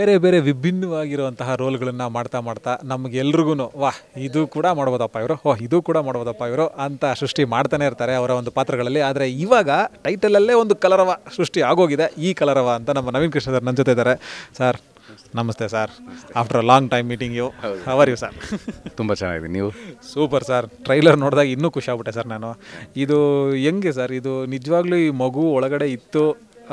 ಬೇರೆ ಬೇರೆ ವಿಭಿನ್ನವಾಗಿರುವಂತಹ ರೋಲ್ಗಳನ್ನು ಮಾಡ್ತಾ ಮಾಡ್ತಾ ನಮಗೆಲ್ರಿಗೂ ವಾಹ್ ಇದು ಕೂಡ ಮಾಡ್ಬೋದಪ್ಪ ಇವರು, ಇದು ಕೂಡ ಮಾಡ್ಬೋದಪ್ಪ ಇವರು ಅಂತ ಸೃಷ್ಟಿ ಮಾಡ್ತಾನೆ ಇರ್ತಾರೆ ಅವರ ಒಂದು ಪಾತ್ರಗಳಲ್ಲಿ. ಆದರೆ ಇವಾಗ ಟೈಟಲಲ್ಲೇ ಒಂದು ಕಲರವ ಸೃಷ್ಟಿ ಆಗೋಗಿದೆ. ಈ ಕಲರವ ಅಂತ ನಮ್ಮ ನವೀನ್ ಕೃಷ್ಣ ಸರ್ ನನ್ನ ಜೊತೆ ಇದ್ದಾರೆ. ಸರ್ ನಮಸ್ತೆ sir, after a long time meeting you. How are you sir? ತುಂಬ ಚೆನ್ನಾಗಿದೆ. ನೀವು? Super sir. ಟ್ರೈಲರ್ ನೋಡಿದಾಗ ಇನ್ನೂ ಖುಷಿ ಆಗ್ಬಿಟ್ಟೆ ಸರ್ ನಾನು. ಇದು ಹೆಂಗೆ ಸರ್, ಇದು ನಿಜವಾಗ್ಲೂ ಈ ಮಗು ಒಳಗಡೆ ಇತ್ತು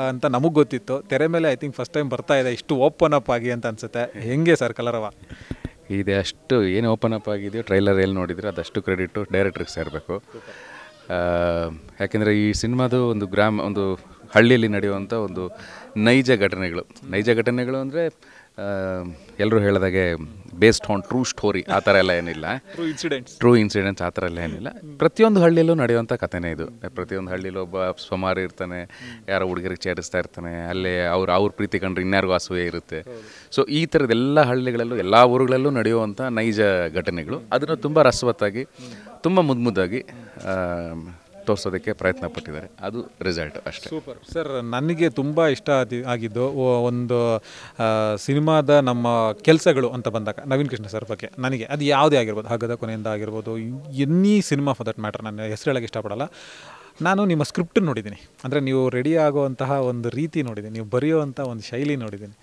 ಅಂತ ನಮಗೆ ಗೊತ್ತಿತ್ತು, ತೆರೆ ಮೇಲೆ ಐ ಥಿಂಕ್ ಫಸ್ಟ್ ಟೈಮ್ ಬರ್ತಾ ಇದೆ ಇಷ್ಟು ಓಪನ್ ಅಪ್ ಆಗಿ ಅಂತ ಅನಿಸುತ್ತೆ. ಹೆಂಗೆ ಸರ್ ಕಲರವ? ಇದೆ ಅಷ್ಟು ಏನು ಓಪನ್ ಅಪ್ ಆಗಿದೆಯೋ ಟ್ರೈಲರ್ ಎಲ್ಲಿ ನೋಡಿದರೆ ಅದಷ್ಟು ಕ್ರೆಡಿಟು ಡೈರೆಕ್ಟ್ರಿಗೆ ಸೇರಬೇಕು. ಯಾಕೆಂದರೆ ಈ ಸಿನಿಮಾದು ಒಂದು ಹಳ್ಳಿಯಲ್ಲಿ ನಡೆಯುವಂಥ ಒಂದು ನೈಜ ಘಟನೆಗಳು ಅಂದರೆ ಎಲ್ಲರೂ ಹೇಳಿದಾಗೆ ಬೇಸ್ಡ್ ಆನ್ ಟ್ರೂ ಸ್ಟೋರಿ ಆ ಥರ ಎಲ್ಲ ಏನಿಲ್ಲ, ಟ್ರೂ ಇನ್ಸಿಡೆಂಟ್ಸ್ ಆ ಥರ ಎಲ್ಲ ಏನಿಲ್ಲ. ಪ್ರತಿಯೊಂದು ಹಳ್ಳಿಯಲ್ಲೂ ನಡೆಯುವಂಥ ಕಥೆನೇ ಇದು. ಪ್ರತಿಯೊಂದು ಹಳ್ಳಿಲೂ ಒಬ್ಬ ಸೋಮಾರಿ ಇರ್ತಾನೆ, ಯಾರೋ ಹುಡುಗರಿಗೆ ಚೇರಿಸ್ತಾ ಇರ್ತಾನೆ, ಅಲ್ಲೇ ಅವ್ರ ಪ್ರೀತಿ ಕಂಡ್ರೆ ಇನ್ಯಾರಿಗೂ ಅಸೂಯೆ ಇರುತ್ತೆ. ಸೊ ಈ ಥರದ ಎಲ್ಲ ಹಳ್ಳಿಗಳಲ್ಲೂ ಎಲ್ಲ ಊರುಗಳಲ್ಲೂ ನಡೆಯುವಂಥ ನೈಜ ಘಟನೆಗಳು, ಅದನ್ನು ತುಂಬ ರಸವತ್ತಾಗಿ ತುಂಬ ಮುದ್ದಾಗಿ ತೋರಿಸೋದಕ್ಕೆ ಪ್ರಯತ್ನ ಪಟ್ಟಿದ್ದಾರೆ. ಅದು ರಿಸಲ್ಟ್ ಅಷ್ಟೇ. Super sir. ನನಗೆ ತುಂಬ ಇಷ್ಟ ಆಗಿದ್ದು ಒಂದು ಸಿನಿಮಾದ ನಮ್ಮ ಕೆಲಸಗಳು ಅಂತ ಬಂದಾಗ ನವೀನ್ ಕೃಷ್ಣ ಸರ್ ಬಗ್ಗೆ ನನಗೆ ಅದು ಯಾವುದೇ ಆಗಿರ್ಬೋದು, ಹಗ್ಗದ ಕೊನೆಯಿಂದ ಆಗಿರ್ಬೋದು, any cinema for that matter, ನಾನು ಹೆಸರು ಹೇಳೋಕ್ಕೆ ಇಷ್ಟಪಡಲ್ಲ. ನಾನು ನಿಮ್ಮ ಸ್ಕ್ರಿಪ್ಟ್ ನೋಡಿದ್ದೀನಿ, ಅಂದರೆ ನೀವು ರೆಡಿ ಆಗುವಂತಹ ಒಂದು ರೀತಿ ನೋಡಿದ್ದೀನಿ, ನೀವು ಬರೆಯುವಂಥ ಒಂದು ಶೈಲಿ ನೋಡಿದ್ದೀನಿ.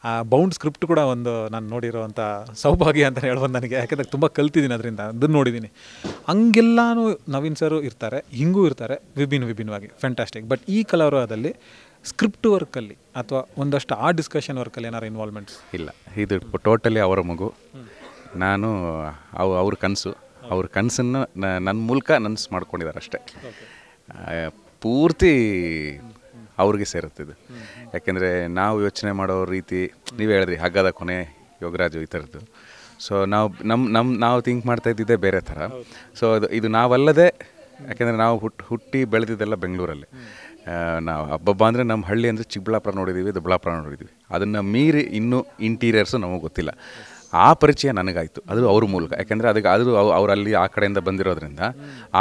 ಆ ಬೌಂಡ್ ಸ್ಕ್ರಿಪ್ಟ್ ಕೂಡ ಒಂದು ನಾನು ನೋಡಿರೋವಂಥ ಸೌಭಾಗ್ಯ ಅಂತಲೇ ಹೇಳ್ಬೋದು ನನಗೆ. ಯಾಕೆಂದರೆ ತುಂಬ ಕಲ್ತಿದ್ದೀನಿ ಅದರಿಂದ, ಅದನ್ನು ನೋಡಿದ್ದೀನಿ. ಹಂಗೆಲ್ಲನೂ ನವೀನ್ ಸರು ಇರ್ತಾರೆ, ಹಿಂಗೂ ಇರ್ತಾರೆ, ವಿಭಿನ್ನವಾಗಿ ಫ್ಯಾಂಟಾಸ್ಟಿಕ್. ಬಟ್ ಈ ಕಲರವದಲ್ಲಿ ಸ್ಕ್ರಿಪ್ಟ್ ವರ್ಕಲ್ಲಿ ಅಥವಾ ಒಂದಷ್ಟು ಆ ಡಿಸ್ಕಷನ್ ವರ್ಕಲ್ಲಿ ಏನಾರು ಇನ್ವಾಲ್ವ್ಮೆಂಟ್ಸ್ ಇಲ್ಲ. ಇದು ಟೋಟಲಿ ಅವರ ಮಗು, ನಾನು ಅವ್ರ ಕನಸನ್ನು ನನ್ನ ಮೂಲಕ ನನಸು ಮಾಡ್ಕೊಂಡಿದ್ದಾರೆ ಅಷ್ಟೇ. ಪೂರ್ತಿ ಅವ್ರಿಗೆ ಸೇರುತ್ತಿದ್ದು. ಯಾಕೆಂದರೆ ನಾವು ಯೋಚನೆ ಮಾಡೋ ರೀತಿ, ನೀವೇ ಹೇಳಿದ್ರಿ ಹಗ್ಗದ ಕೊನೆ, ಯೋಗರಾಜು ಈ ಥರದ್ದು. ಸೊ ನಾವು ಥಿಂಕ್ ಮಾಡ್ತಾ ಇದ್ದಿದ್ದೇ ಬೇರೆ ಥರ. ಸೊ ಇದು ನಾವಲ್ಲದೆ, ಯಾಕೆಂದರೆ ನಾವು ಹುಟ್ಟಿ ಬೆಳೆದಿದ್ದೆಲ್ಲ ಬೆಂಗಳೂರಲ್ಲಿ. ನಾವು ಹಬ್ಬ ಅಂದರೆ ನಮ್ಮ ಹಳ್ಳಿ ಅಂದರೆ ಚಿಕ್ಕಬಳ್ಳಾಪುರ ನೋಡಿದ್ದೀವಿ, ದೊಡ್ಡಬಳ್ಳಾಪುರ ನೋಡಿದ್ದೀವಿ. ಅದನ್ನು ಮೀರಿ ಇನ್ನೂ ಇಂಟೀರಿಯರ್ಸು ನಮಗೆ ಗೊತ್ತಿಲ್ಲ. ಆ ಪರಿಚಯ ನನಗಾಯಿತು, ಅದು ಅವ್ರ ಮೂಲಕ. ಯಾಕೆಂದರೆ ಅದು ಅವರಲ್ಲಿ ಆ ಕಡೆಯಿಂದ ಬಂದಿರೋದ್ರಿಂದ,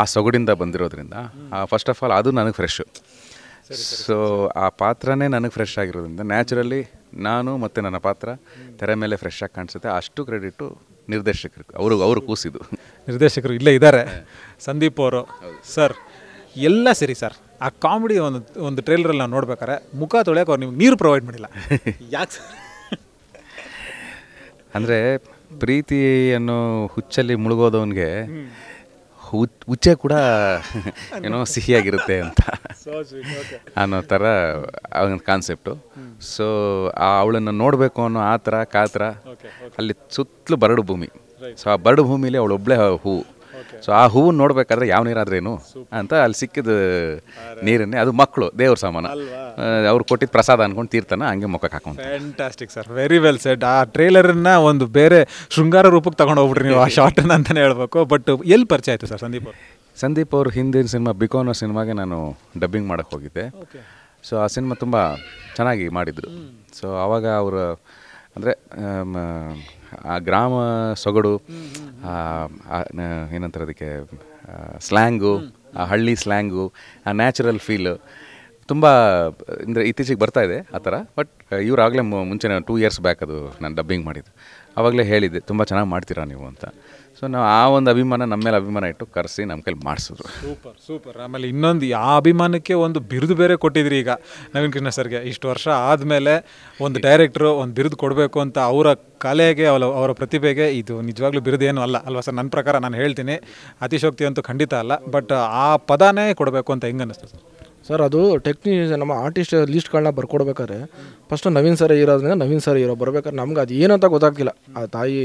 ಆ ಸೊಗಡಿಂದ ಬಂದಿರೋದ್ರಿಂದ, ಫಸ್ಟ್ ಆಫ್ ಆಲ್ ಅದು ನನಗೆ ಫ್ರೆಶ್ಶು. ಸೊ ಆ ಪಾತ್ರನೇ ನನಗೆ ಫ್ರೆಶ್ ಆಗಿರೋದ್ರಿಂದ ನ್ಯಾಚುರಲಿ ನಾನು ಮತ್ತು ನನ್ನ ಪಾತ್ರ ತೆರೆ ಮೇಲೆ ಫ್ರೆಶ್ ಆಗಿ ಕಾಣಿಸುತ್ತೆ. ಅಷ್ಟು ಕ್ರೆಡಿಟು ನಿರ್ದೇಶಕರು, ಅವರು ಕೂಸಿದ್ದು. ನಿರ್ದೇಶಕರು ಇಲ್ಲೇ ಇದ್ದಾರೆ, ಸಂದೀಪ್ ಅವರು. ಸರ್ ಎಲ್ಲ ಸರಿ ಸರ್, ಆ ಕಾಮಿಡಿ ಒಂದು ಟ್ರೈಲರಲ್ಲಿ ನಾವು ನೋಡ್ಬೇಕಾರೆ ಮುಖ ತೊಳೆಯೋಕೆ ಅವ್ರು ನಿಮ್ಗೆ ನೀರು ಪ್ರೊವೈಡ್ ಮಾಡಿಲ್ಲ, ಯಾಕೆ ಸರ್? ಅಂದರೆ ಪ್ರೀತಿ ಅನ್ನೋ ಹುಚ್ಚಲ್ಲಿ ಮುಳುಗೋದವನಿಗೆ ಹುಚ್ಚೆ ಕೂಡ ಏನೋ ಸಿಹಿಯಾಗಿರುತ್ತೆ ಅಂತ ಅನ್ನೋ ಥರ ಒಂದು ಕಾನ್ಸೆಪ್ಟು. ಸೊ ಅವಳನ್ನು ನೋಡಬೇಕು ಅನ್ನೋ ಆ ಥರ ಕಾತರ, ಅಲ್ಲಿ ಸುತ್ತಲೂ ಬರಡು ಭೂಮಿ. ಸೊ ಆ ಬರಡು ಭೂಮಿಲಿ ಅವಳೊಬ್ಬಳೇ ಹೂವು. ಸೊ ಆ ಹೂವನ್ನು ನೋಡಬೇಕಾದ್ರೆ ಯಾವ ನೀರಾದ್ರೇನು ಅಂತ ಅಲ್ಲಿ ಸಿಕ್ಕಿದ ನೀರನ್ನೇ, ಅದು ಮಕ್ಕಳು ದೇವ್ರ ಸಾಮಾನು, ಅವ್ರು ಕೊಟ್ಟಿದ್ದ ಪ್ರಸಾದ ಅನ್ಕೊಂಡು ತೀರ್ಥನ ಹಂಗೆ ಮುಖಕ್ಕೆ ಹಾಕೊಂಡು. Fantastic sir, very well shed. ಆ ಟ್ರೇಲರನ್ನ ಒಂದು ಬೇರೆ ಶೃಂಗಾರ ರೂಪಕ್ಕೆ ತಗೊಂಡು ಹೋಗ್ಬಿಟ್ರಿ ನೀವು ಆ ಶಾರ್ಟನ್ನು ಅಂತಲೇ ಹೇಳ್ಬೇಕು. ಬಟ್ ಎಲ್ಲಿ ಪರಿಚಯ ಆಯಿತು ಸರ್ ಸಂದೀಪ್ ಅವರು? ಹಿಂದಿನ ಸಿನಿಮಾ ಬಿಕೋನೋ ಸಿನಿಮಾಗೆ ನಾನು ಡಬ್ಬಿಂಗ್ ಮಾಡೋಕ್ಕೆ ಹೋಗಿದ್ದೆ. ಸೊ ಆ ಸಿನಿಮಾ ತುಂಬ ಚೆನ್ನಾಗಿ ಮಾಡಿದರು. ಸೊ ಆವಾಗ ಅವರು ಅಂದರೆ ಆ ಗ್ರಾಮ ಸೊಗಡು, ಏನಂತಾರೆ ಅದಕ್ಕೆ, ಸ್ಲ್ಯಾಂಗು, ಆ ಹಳ್ಳಿ ಸ್ಲ್ಯಾಂಗು, ಆ ನ್ಯಾಚುರಲ್ ಫೀಲು ತುಂಬ ಅಂದರೆ ಇತ್ತೀಚೆಗೆ ಬರ್ತಾಯಿದೆ ಆ ಥರ. ಬಟ್ ಇವ್ರು ಆಗಲೇ ಮುಂಚೆನೇ 2 years ಬ್ಯಾಕ್ ಅದು ನಾನು ಡಬ್ಬಿಂಗ್ ಮಾಡಿದ್ದು. ಆವಾಗಲೇ ಹೇಳಿದ್ದೆ ತುಂಬ ಚೆನ್ನಾಗಿ ಮಾಡ್ತೀರಾ ನೀವು ಅಂತ. ಸೊ ನಾವು ಆ ಒಂದು ಅಭಿಮಾನ ನಮ್ಮ ಮೇಲೆ ಅಭಿಮಾನ ಇಟ್ಟು ಕರೆಸಿ ನಮ್ಮ ಕೈಲಿ ಮಾಡಿಸಿದ್ರು. ಸೂಪರ್. ಆಮೇಲೆ ಇನ್ನೊಂದು ಆ ಅಭಿಮಾನಕ್ಕೆ ಒಂದು ಬಿರುದು ಬೇರೆ ಕೊಟ್ಟಿದ್ರಿ ಈಗ ನವೀನ್ ಕೃಷ್ಣ ಸರ್ಗೆ. ಇಷ್ಟು ವರ್ಷ ಆದಮೇಲೆ ಒಂದು ಡೈರೆಕ್ಟ್ರು ಒಂದು ಬಿರುದು ಕೊಡಬೇಕು ಅಂತ ಅವರ ಕಲೆಗೆ, ಅವರ ಪ್ರತಿಭೆಗೆ ಇದು ನಿಜವಾಗ್ಲೂ ಬಿರುದೇನು ಅಲ್ವಾ ಸರ್? ನನ್ನ ಪ್ರಕಾರ ನಾನು ಹೇಳ್ತೀನಿ, ಅತಿಶೋಕ್ತಿ ಅಂತೂ ಖಂಡಿತ ಅಲ್ಲ. ಬಟ್ ಆ ಪದಾನೇ ಕೊಡಬೇಕು ಅಂತ ಹೆಂಗೆ ಅನ್ನಿಸ್ತು ಸರ್? ಅದು ನಮ್ಮ ಆರ್ಟಿಸ್ಟ್ ಲೀಸ್ಟ್ಗಳನ್ನ ಬರ್ಕೊಡ್ಬೇಕಾದ್ರೆ ಫಸ್ಟು ನವೀನ್ ಸರ್ ಇರೋದ್ರಿಂದ ನವೀನ್ ಸರ್ ಬರ್ಬೇಕಾದ್ರೆ ನಮ್ಗೆ ಅದು ಏನಂತ ಗೊತ್ತಾಗ್ತಿಲ್ಲ. ಆ ತಾಯಿ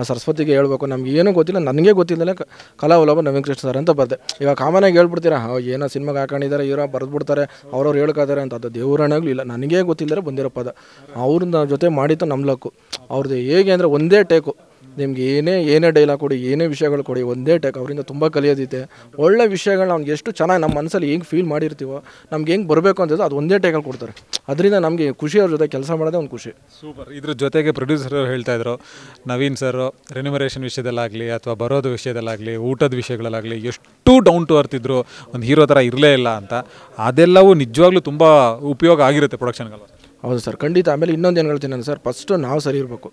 ಸರಸ್ವತಿಗೆ ಹೇಳ್ಬೇಕು, ನಮ್ಗೆ ಏನೂ ಗೊತ್ತಿಲ್ಲ. ನನಗೆ ಗೊತ್ತಿಲ್ಲದೆ ಕಲಾವಲ್ಲಭ ನವೀನ್ ಕೃಷ್ಣ ಸರ್ ಅಂತ ಬರ್ದೆ. ಇವಾಗ ಕಾಮನಾಗಿ ಹೇಳ್ಬಿಡ್ತೀರಾ, ಏನೋ ಸಿನಿಮಾಗೆ ಹಾಕೊಂಡಿದ್ದಾರೆ, ಹೀರೋ ಬರೆದ್ಬಿಡ್ತಾರೆ, ಅವ್ರವ್ರು ಹೇಳ್ಕೊತಾರೆ ಅಂತ. ಅದು ದೇವರಾಣೆಗಳು ಇಲ್ಲ, ನನಗೇ ಗೊತ್ತಿಲ್ಲದೆ ಬಂದಿರೋ ಪದ. ಅವ್ರನ್ನ ಜೊತೆ ಮಾಡಿದ್ದು ನಮ್ಮ ಲಕ್ಕು. ಅವ್ರದ್ದು ಹೇಗೆ ಅಂದರೆ ಒಂದೇ ಟೇಕು, ನಿಮ್ಗೆ ಏನೇ ಡೈಲಾಗ್ ಕೊಡಿ, ಏನೇ ವಿಷಯಗಳು ಕೊಡಿ, ಒಂದೇ ಟೇಕ್. ಅವರಿಂದ ತುಂಬ ಕಲಿಯೋದಿದೆ. ಒಳ್ಳೆ ವಿಷಯಗಳನ್ನ ಅವ್ನಿಗೆ ಎಷ್ಟು ಚೆನ್ನಾಗಿ ನಮ್ಮ ಮನಸ್ಸಲ್ಲಿ ಹೆಂಗೆ ಫೀಲ್ ಮಾಡಿರ್ತೀವೋ, ನಮ್ಗೆ ಹೆಂಗೆ ಬರಬೇಕು ಅಂತದ್ದು ಅದು ಒಂದೇ ಟೇಕಲ್ಲಿ ಕೊಡ್ತಾರೆ. ಅದರಿಂದ ನಮಗೆ ಖುಷಿ, ಅವ್ರ ಜೊತೆ ಕೆಲಸ ಮಾಡೋದೇ ಒಂದು ಖುಷಿ. ಸೂಪರ್. ಇದ್ರ ಜೊತೆಗೆ ಪ್ರೊಡ್ಯೂಸರ್ ಹೇಳ್ತಾ ಇದ್ರು, ನವೀನ್ ಸರ್ ರೆನ್ಯುಮರೇಷನ್ ವಿಷಯದಲ್ಲಾಗಲಿ ಅಥವಾ ಬರೋದು ವಿಷಯದಲ್ಲಾಗಲಿ, ಊಟದ ವಿಷಯಗಳಲ್ಲಾಗಲಿ ಎಷ್ಟು ಡೌನ್ ಟು ಅರ್ತ್ ಇದ್ರು, ಒಂದು ಹೀರೋ ಥರ ಇರಲೇ ಇಲ್ಲ ಅಂತ. ಅದೆಲ್ಲವೂ ನಿಜವಾಗ್ಲೂ ತುಂಬ ಉಪಯೋಗ ಆಗಿರುತ್ತೆ ಪ್ರೊಡಕ್ಷನ್ಗಳು. ಹೌದು ಸರ್, ಖಂಡಿತ. ಆಮೇಲೆ ಇನ್ನೊಂದು ಏನು ಹೇಳ್ತೀನಿ ನಾನು ಸರ್, ಫಸ್ಟು ನಾವು ಸರಿ ಇರಬೇಕು.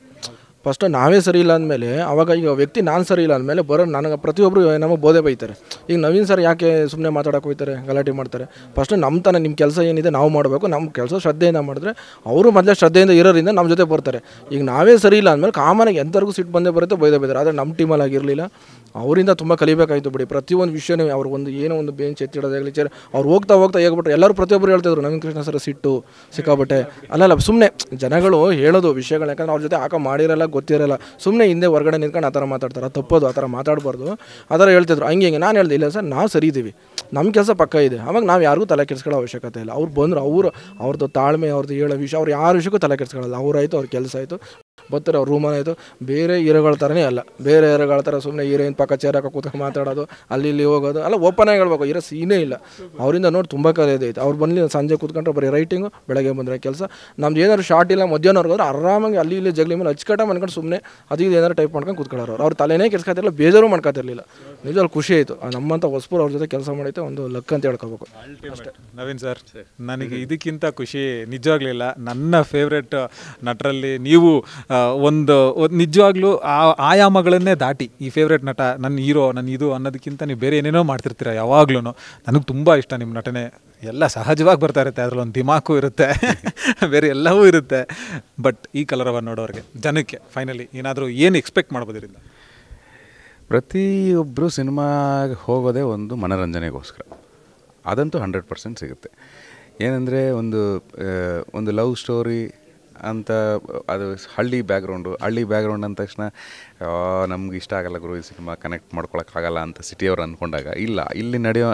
ಫಸ್ಟು ನಾವೇ ಸರಿ ಇಲ್ಲ ಅಂದಮೇಲೆ ಅವಾಗ ಈಗ ವ್ಯಕ್ತಿ ನಾನು ಸರಿ ಇಲ್ಲ ಅಂದಮೇಲೆ ಬರೋ ನನಗೆ ಪ್ರತಿಯೊಬ್ಬರು ನಮಗೆ ಬೋಧೆ ಬೈತಾರೆ. ಈಗ ನವೀನ್ ಸರ್ ಯಾಕೆ ಸುಮ್ಮನೆ ಮಾತಾಡೋಕೆ ಹೋಗ್ತಾರೆ, ಗಲಾಟೆ ಮಾಡ್ತಾರೆ? ಫಸ್ಟು ನಮ್ಮ ತಾನೇ ನಿಮ್ಮ ಕೆಲಸ ಏನಿದೆ ನಾವು ಮಾಡಬೇಕು. ನಮ್ಮ ಕೆಲಸ ಶ್ರದ್ಧೆಯಿಂದ ಮಾಡಿದ್ರೆ ಅವರು ಮೊದಲೇ ಶ್ರದ್ಧೆಯಿಂದ ಇರೋರಿಂದ ನಮ್ಮ ಜೊತೆ ಬರ್ತಾರೆ. ಈಗ ನಾವೇ ಸರಿ ಇಲ್ಲ ಅಂದಮೇಲೆ ಕಾಮನಾಗಿ ಎಂಥವ್ರಿಗೂ ಸಿಟ್ಟು ಬಂದೇ ಬರುತ್ತೆ, ಬೈದೇ ಬೈತಾರೆ. ಆದರೆ ನಮ್ಮ ಟೀಮಲ್ಲಿ ಆಗಿರಲಿಲ್ಲ. ಅವರಿಂದ ತುಂಬ ಕಲಿಬೇಕಾಯಿತು ಬಿಡಿ. ಪ್ರತಿಯೊಂದು ವಿಷಯನೂ ಅವ್ರು ಒಂದು ಏನೋ ಒಂದು ಬೆಂಚ್ ಎತ್ತಿಡೋದಾಗಲಿ, ಚೇರ್ ಅವ್ರು ಹೋಗ್ತಾ ಹೇಳ್ಬಿಟ್ರೆ ಎಲ್ಲರೂ ಪ್ರತಿಯೊಬ್ಬರು ಹೇಳ್ತಿದ್ರು ನವೀನ್ ಕೃಷ್ಣ ಸರ್ ಸಿಟ್ಟು ಸಿಕ್ಕಾಬಟ್ಟೆ. ಅಲ್ಲ ಸುಮ್ಮನೆ ಜನಗಳು ಹೇಳೋದು ವಿಷಯಗಳು, ಯಾಕಂದ್ರೆ ಅವ್ರ ಜೊತೆ ಮಾಡಿರಲ್ಲ, ಗೊತ್ತಿರಲ್ಲ, ಸುಮ್ಮನೆ ಹಿಂದೆ ಹೊರಗಡೆ ನಿಂತ್ಕೊಂಡು ಆ ಥರ ಮಾತಾಡ್ತಾರೆ. ತಪ್ಪೋದು, ಆ ಥರ ಮಾತಾಡಬಾರ್ದು. ಆ ಥರ ಹೇಳ್ತಿದ್ರು. ಹಂಗೆ ನಾನು ಹೇಳ್ದೆ, ಇಲ್ಲ ಸರ್ ನಾವು ಸರಿ ಇದ್ದೀವಿ, ನಮ್ಮ ಕೆಲಸ ಪಕ್ಕ ಇದೆ. ಅವಾಗ ನಾವು ಯಾರಿಗೂ ತಲೆ ಕೆಡಿಸ್ಕೊಳ್ಳೋ ಅವಶ್ಯಕತೆ ಇಲ್ಲ. ಅವ್ರು ಬಂದರು, ಅವ್ರದ್ದು ತಾಳ್ಮೆ, ಅವ್ರದ್ದು ಹೇಳೋ ವಿಷಯ, ಅವ್ರು ಯಾರ ವಿಷಯಕ್ಕೂ ತಲೆ ಕೆಡಿಸ್ಕೊಳ್ಳಲ್ಲ. ಅವ್ರಾಯಿತು, ಅವ್ರ ಕೆಲಸ ಆಯಿತು, ಬರ್ತಾರೆ. ಅವ್ರ ರೂಮಲ್ಲಿ ಆಯಿತು. ಬೇರೆ ಹೀರೋಗಳ ಥರನೇ ಅಲ್ಲ, ಬೇರೆ ಹೀರೋಗಳ ಥರ ಸುಮ್ಮನೆ ಹೀರೋಯಿನ್ ಪಕ್ಕ ಚೇರ್ ಹಾಕೋ ಕೂತ್ಕೊಂಡು ಮಾತಾಡೋದು, ಅಲ್ಲಿ ಇಲ್ಲಿ ಹೋಗೋದು ಅಲ್ಲ. ಓಪನ್ ಆಗಿ ಹೇಳ್ಬೇಕು, ಹೀರೋ ಸೀನೇ ಇಲ್ಲ. ಅವರಿಂದ ನೋಡಿ ತುಂಬ ಕಲಿಯೋದು ಐತೆ. ಅವ್ರು ಬಂದು ಸಂಜೆ ಕೂತ್ಕೊಂಡ್ರೆ ಬರೀ ರೈಟಿಂಗು, ಬೆಳಗ್ಗೆ ಬಂದರೆ ಕೆಲಸ. ನಮ್ದು ಏನಾದ್ರು ಶಾರ್ಟ್ ಇಲ್ಲ ಮಧ್ಯಾಹ್ನವ್ರಿಗೆ ಹೋದ್ರೆ ಆರಾಮಾಗಿ ಅಲ್ಲಿ ಇಲ್ಲಿ ಜಗಲಿ ಮೇಲೆ ಹಚ್ಕಟ್ಟ ಮಾಡ್ಕೊಂಡು ಸುಮ್ಮನೆ ಅದು ಇದು ಏನಾರು ಟೈಪ್ ಮಾಡ್ಕೊಂಡು ಕೂತ್ಕೊಳ್ಳೋರು. ಅವ್ರು ತಲೆನೇ ಕೆಡ್ಸ್ಕೊತಿರಲಿಲ್ಲ, ಬೇಜಾರು ಮಾಡ್ಕೊತಿರ್ಲಿಲ್ಲ. ನಿಜವಾಗಿ ಖುಷಿ ಆಯಿತು. ನಮ್ಮಂಥ ಹೊಸಬರು ಅವ್ರ ಜೊತೆ ಕೆಲಸ ಮಾಡೈತೆ ಒಂದು ಲಕ್ ಅಂತ ಹೇಳ್ಕೋಬೇಕು ಅಷ್ಟೇ. ನವೀನ್ ಸರ್, ನನಗೆ ಇದಕ್ಕಿಂತ ಖುಷಿ ನಿಜವಾಗ್ಲಿಲ್ಲ. ನನ್ನ ಫೇವ್ರೆಟ್ ನಟರಲ್ಲಿ ನೀವು ಒಂದು ನಿಜವಾಗ್ಲೂ ಆ ಆಯಾಮಗಳನ್ನೇ ದಾಟಿ ಈ ಫೇವ್ರೆಟ್ ನಟ, ನನ್ನ ಹೀರೋ, ನನ್ನ ಇದು ಅನ್ನೋದಕ್ಕಿಂತ ನೀವು ಬೇರೆ ಏನೇನೋ ಮಾಡ್ತಿರ್ತೀರ ಯಾವಾಗ್ಲೂ. ನನಗೆ ತುಂಬ ಇಷ್ಟ ನಿಮ್ಮ ನಟನೆ. ಎಲ್ಲ ಸಹಜವಾಗಿ ಬರ್ತಾ ಇರುತ್ತೆ, ಅದರಲ್ಲೊಂದು ದಿಮಾಕು ಇರುತ್ತೆ, ಬೇರೆ ಎಲ್ಲವೂ ಇರುತ್ತೆ. ಬಟ್ ಈ ಕಲರವನ್ನು ನೋಡೋರಿಗೆ, ಜನಕ್ಕೆ ಫೈನಲಿ ಏನಾದರೂ ಏನು ಎಕ್ಸ್ಪೆಕ್ಟ್ ಮಾಡ್ಬೋದು ಇದರಿಂದ? ಪ್ರತಿಯೊಬ್ಬರು ಸಿನಿಮಾಗೆ ಹೋಗೋದೇ ಒಂದು ಮನೋರಂಜನೆಗೋಸ್ಕರ. ಅದಂತೂ 100% ಸಿಗುತ್ತೆ. ಏನಂದರೆ ಒಂದು ಲವ್ ಸ್ಟೋರಿ ಅಂತ, ಅದು ಹಳ್ಳಿ ಬ್ಯಾಕ್ಗ್ರೌಂಡ್ ಅಂದ ತಕ್ಷಣ ನಮ್ಗೆ ಇಷ್ಟ ಆಗಲ್ಲ ಗುರು ಈ ಸಿನಿಮಾ, ಕನೆಕ್ಟ್ ಮಾಡ್ಕೊಳಕ್ಕಾಗಲ್ಲ ಅಂತ ಸಿಟಿಯವ್ರು ಅಂದ್ಕೊಂಡಾಗ, ಇಲ್ಲ,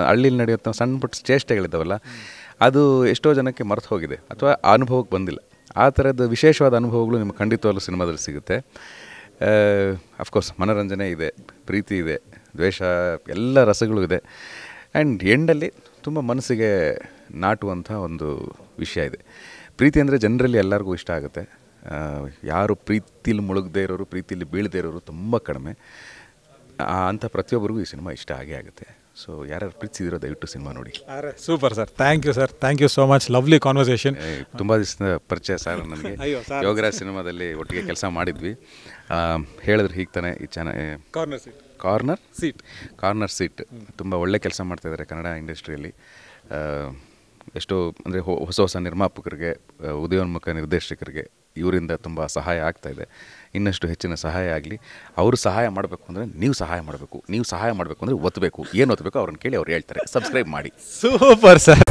ಹಳ್ಳಿಲಿ ನಡೆಯುವಂಥ ಸಣ್ಣ ಪುಟ್ಟ ಚೇಷ್ಟೆಗಳಿದ್ದಾವಲ್ಲ, ಅದು ಎಷ್ಟೋ ಜನಕ್ಕೆ ಮರೆತು ಹೋಗಿದೆ ಅಥವಾ ಅನುಭವಕ್ಕೆ ಬಂದಿಲ್ಲ. ಆ ಥರದ ವಿಶೇಷವಾದ ಅನುಭವಗಳು ನಿಮ್ಗೆ ಖಂಡಿತವಾಗ್ಲೂ ಸಿನಿಮಾದಲ್ಲಿ ಸಿಗುತ್ತೆ. ಅಫ್ಕೋರ್ಸ್ ಮನೋರಂಜನೆ ಇದೆ, ಪ್ರೀತಿ ಇದೆ, ದ್ವೇಷ, ಎಲ್ಲ ರಸಗಳು ಇದೆ. ಆ್ಯಂಡ್ ಎಂಡಲ್ಲಿ ತುಂಬ ಮನಸ್ಸಿಗೆ ನಾಟುವಂಥ ಒಂದು ವಿಷಯ ಇದೆ. ಪ್ರೀತಿ ಅಂದರೆ ಜನರಲ್ಲಿ ಎಲ್ಲರಿಗೂ ಇಷ್ಟ ಆಗುತ್ತೆ. ಯಾರು ಪ್ರೀತಿಲಿ ಮುಳುಗದೇ ಇರೋರು, ಪ್ರೀತಿಲಿ ಬೀಳದೇ ಇರೋರು ತುಂಬ ಕಡಿಮೆ. ಅಂಥ ಪ್ರತಿಯೊಬ್ಬರಿಗೂ ಈ ಸಿನಿಮಾ ಇಷ್ಟ ಆಗೇ ಆಗುತ್ತೆ. ಸೊ ಯಾರ್ಯಾರು ಪ್ರೀತಿಸಿದಿರೋ ದಯವಿಟ್ಟು ಸಿನಿಮಾ ನೋಡಿ. Super sir, thank you sir, thank you so much. Lovely conversation. ತುಂಬ ದಿವಸದ ಪರಿಚಯ ಸರ್ ನನಗೆ. ಯೋಗರಾಜ್ ಸಿನಿಮಾದಲ್ಲಿ ಒಟ್ಟಿಗೆ ಕೆಲಸ ಮಾಡಿದ್ವಿ. ಹೇಳಿದ್ರೆ ಹೀಗೆ ತಾನೆ ಈ ಕಾರ್ನರ್ ಸೀಟ್ ತುಂಬ ಒಳ್ಳೆ ಕೆಲಸ ಮಾಡ್ತಾಯಿದ್ದಾರೆ ಕನ್ನಡ ಇಂಡಸ್ಟ್ರಿಯಲ್ಲಿ. ಎಷ್ಟೋ ಅಂದರೆ ಹೊಸ ನಿರ್ಮಾಪಕರಿಗೆ, ಉದಯೋನ್ಮುಖ ನಿರ್ದೇಶಕರಿಗೆ ಇವರಿಂದ ತುಂಬ ಸಹಾಯ ಆಗ್ತಾಯಿದೆ. ಇನ್ನಷ್ಟು ಹೆಚ್ಚಿನ ಸಹಾಯ ಆಗಲಿ. ಅವರು ಸಹಾಯ ಮಾಡಬೇಕು ಅಂದರೆ ನೀವು ಸಹಾಯ ಮಾಡಬೇಕು. ನೀವು ಸಹಾಯ ಮಾಡಬೇಕು ಅಂದರೆ ಒತ್ತಬೇಕು. ಏನು ಒತ್ತಬೇಕು ಅವ್ರನ್ನ ಕೇಳಿ ಅವ್ರು ಹೇಳ್ತಾರೆ. ಸಬ್ಸ್ಕ್ರೈಬ್ ಮಾಡಿ. Super sir.